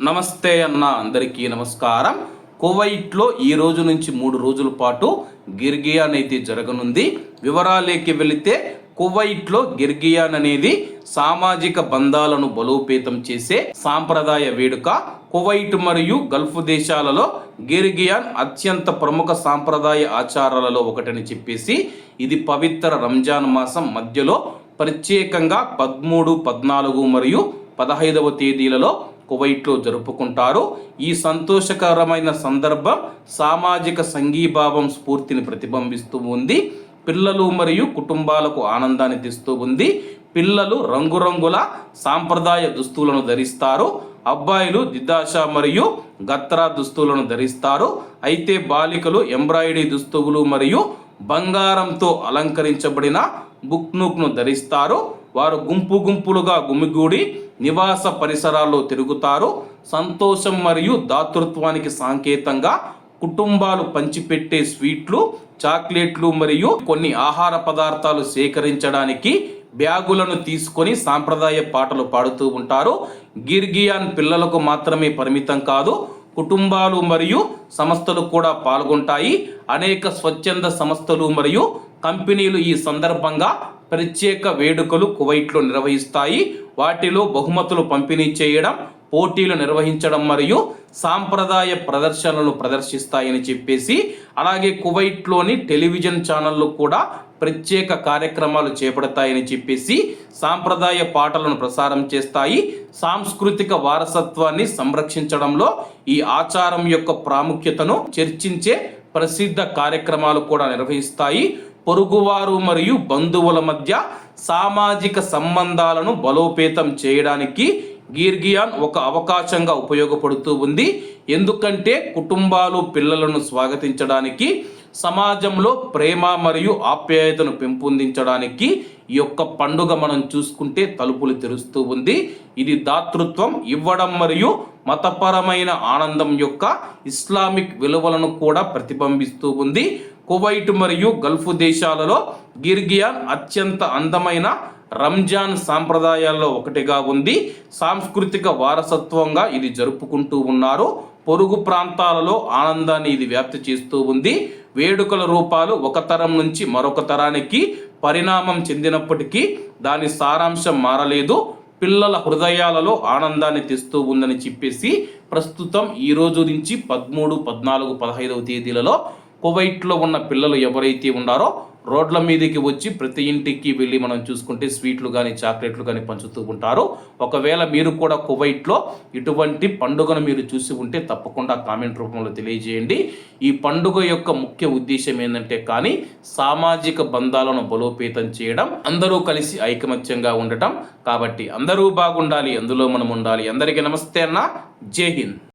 నమస్తే అన్న, అందరికీ నమస్కారం. కువైట్లో ఈ రోజు నుంచి 3 రోజుల పాటు గిర్గియాన్ అయితే జరగనుంది. వివరాలేకి వెళితే కువైట్లో గిర్గియాన్ అనేది సామాజిక బంధాలను బలోపేతం చేసే సాంప్రదాయ వేడుక. కువైట్ మరియు గల్ఫ్ దేశాలలో గిర్గియాన్ అత్యంత ప్రముఖ సాంప్రదాయ ఆచారాలలో ఒకటని చెప్పేసి ఇది పవిత్ర రంజాన్ మాసం మధ్యలో ప్రత్యేకంగా 13, 14 మరియు 15వ తేదీలలో కువైట్లో జరుపుకుంటారు. ఈ సంతోషకరమైన సందర్భం సామాజిక సంఘీభావం స్ఫూర్తిని ప్రతిబింబిస్తూ ఉంది. పిల్లలు మరియు కుటుంబాలకు ఆనందాన్ని తెస్తూ ఉంది. పిల్లలు రంగురంగుల సాంప్రదాయ దుస్తులను ధరిస్తారు. అబ్బాయిలు దిదాషా మరియు గత్రా దుస్తులను ధరిస్తారు. అయితే బాలికలు ఎంబ్రాయిడరీ దుస్తువులు మరియు బంగారంతో అలంకరించబడిన బుక్నుక్ను ధరిస్తారు. వారు గుంపులుగా గుమిగూడి నివాస పరిసరాల్లో తిరుగుతారు. సంతోషం మరియు దాతృత్వానికి సంకేతంగా కుటుంబాలు పంచిపెట్టే స్వీట్లు, చాక్లెట్లు మరియు కొన్ని ఆహార పదార్థాలు సేకరించడానికి బ్యాగులను తీసుకొని సాంప్రదాయ పాటలు పాడుతూ ఉంటారు. గిర్గియాన్ పిల్లలకు మాత్రమే పరిమితం కాదు, కుటుంబాలు మరియు సంస్థలు కూడా పాల్గొంటాయి. అనేక స్వచ్ఛంద సంస్థలు మరియు కంపెనీలు ఈ సందర్భంగా ప్రత్యేక వేడుకలు కువైట్లో నిర్వహిస్తాయి. వాటిలో బహుమతులు పంపిణీ చేయడం, పోటీలు నిర్వహించడం మరియు సాంప్రదాయ ప్రదర్శనలు ప్రదర్శిస్తాయని చెప్పేసి, అలాగే కువైట్లోని టెలివిజన్ ఛానళ్ళు కూడా ప్రత్యేక కార్యక్రమాలు చేపడతాయని చెప్పేసి సాంప్రదాయ పాటలను ప్రసారం చేస్తాయి. సాంస్కృతిక వారసత్వాన్ని సంరక్షించడంలో ఈ ఆచారం యొక్క ప్రాముఖ్యతను చర్చించే ప్రసిద్ధ కార్యక్రమాలు కూడా నిర్వహిస్తాయి. పొరుగువారు మరియు బంధువుల మధ్య సామాజిక సంబంధాలను బలోపేతం చేయడానికి గిర్గియాన్ ఒక అవకాశంగా ఉపయోగపడుతూ ఉంది. ఎందుకంటే కుటుంబాలు పిల్లలను స్వాగతించడానికి, సమాజంలో ప్రేమ మరియు ఆప్యాయతను పెంపొందించడానికి ఈ యొక్క పండుగ మనం చూసుకుంటే తలుపులు తెరుస్తూ ఉంది. ఇది దాతృత్వం, ఇవ్వడం మరియు మతపరమైన ఆనందం యొక్క ఇస్లామిక్ విలువలను కూడా ప్రతిబింబిస్తూ ఉంది. కువైట్ మరియు గల్ఫ్ దేశాలలో గిర్గియాన్ అత్యంత అందమైన రంజాన్ సాంప్రదాయాల్లో ఒకటిగా ఉంది. సాంస్కృతిక వారసత్వంగా ఇది జరుపుకుంటూ ఉన్నారు. పొరుగు ప్రాంతాలలో ఆనందాన్ని ఇది వ్యాప్తి చేస్తూ ఉంది. వేడుకల రూపాలు ఒక తరం నుంచి మరొక తరానికి పరిణామం చెందినప్పటికీ దాని సారాంశం మారలేదు. పిల్లల హృదయాలలో ఆనందాన్ని తెస్తూ ఉందని చెప్పేసి ప్రస్తుతం ఈ రోజు నుంచి 13, 14, 15వ తేదీలలో కువైట్లో ఉన్న పిల్లలు ఎవరైతే ఉన్నారో రోడ్ల మీదకి వచ్చి ప్రతి ఇంటికి వెళ్ళి మనం చూసుకుంటే స్వీట్లు కానీ చాక్లెట్లు కానీ పంచుతూ ఉంటారు. ఒకవేళ మీరు కూడా కువైట్లో ఇటువంటి పండుగను మీరు చూసి ఉంటే తప్పకుండా కామెంట్ రూపంలో తెలియజేయండి. ఈ పండుగ యొక్క ముఖ్య ఉద్దేశం ఏంటంటే కానీ సామాజిక బంధాలను బలోపేతం చేయడం, అందరూ కలిసి ఐకమత్యంగా ఉండటం. కాబట్టి అందరూ బాగుండాలి, అందులో మనం ఉండాలి. అందరికీ నమస్తే అన్న, జై హింద్.